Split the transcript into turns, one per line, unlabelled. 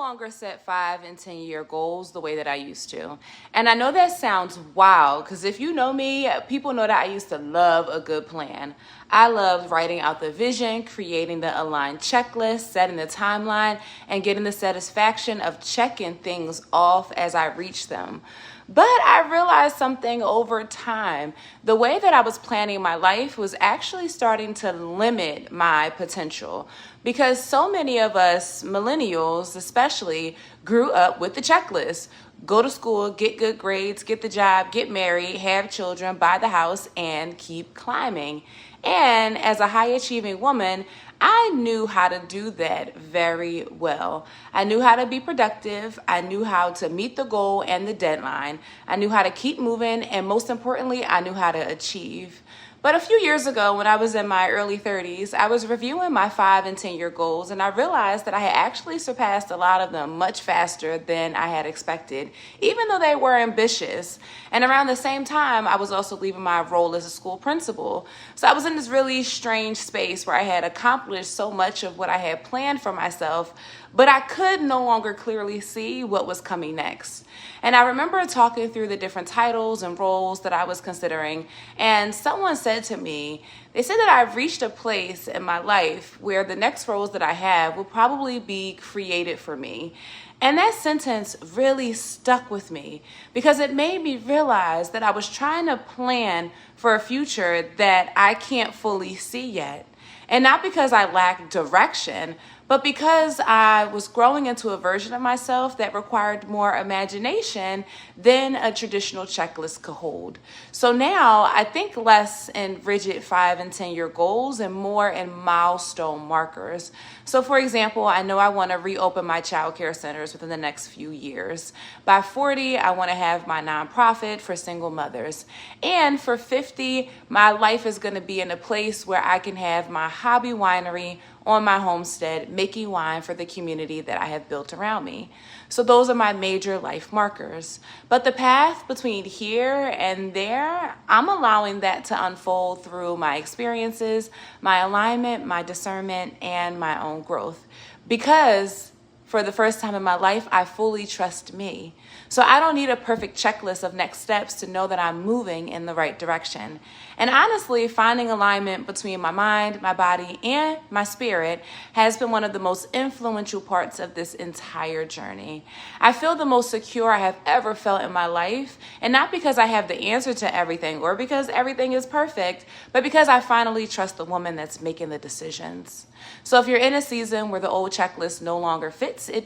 longer set 5 and 10-year goals the way that I used to. And I know that sounds wild because if you know me, people know that I used to love a good plan. I loved writing out the vision, creating the aligned checklist, setting the timeline, and getting the satisfaction of checking things off as I reach them. But I realized something over time. The way that I was planning my life was actually starting to limit my potential because so many of us millennials especially grew up with the checklist. Go to school, get good grades, get the job, get married, have children, buy the house, and keep climbing. And as a high achieving woman, I knew how to do that very well. I knew how to be productive. I knew how to meet the goal and the deadline. I knew how to keep moving. And most importantly, I knew how to achieve. But a few years ago, when I was in my early 30s, I was reviewing my 5 and 10-year goals, and I realized that I had actually surpassed a lot of them much faster than I had expected, even though they were ambitious. And around the same time, I was also leaving my role as a school principal. So I was in this really strange space where I had accomplished so much of what I had planned for myself, but I could no longer clearly see what was coming next. And I remember talking through the different titles and roles that I was considering, and someone said to me, they said that I've reached a place in my life where the next roles that I have will probably be created for me. And that sentence really stuck with me because it made me realize that I was trying to plan for a future that I can't fully see yet. And not because I lacked direction, but because I was growing into a version of myself that required more imagination than a traditional checklist could hold. So now I think less in rigid 5 and 10-year goals and more in milestone markers. So for example, I know I want to reopen my childcare centers within the next few years. By 40, I want to have my nonprofit for single mothers. And for 50, my life is going to be in a place where I can have my hobby winery on my homestead, making wine for the community that I have built around me. So those are my major life markers. But the path between here and there, I'm allowing that to unfold through my experiences, my alignment, my discernment, and my own growth. Because for the first time in my life, I fully trust me. So I don't need a perfect checklist of next steps to know that I'm moving in the right direction. And honestly, finding alignment between my mind, my body, and my spirit has been one of the most influential parts of this entire journey. I feel the most secure I have ever felt in my life, and not because I have the answer to everything or because everything is perfect, but because I finally trust the woman that's making the decisions. So if you're in a season where the old checklist no longer fits, it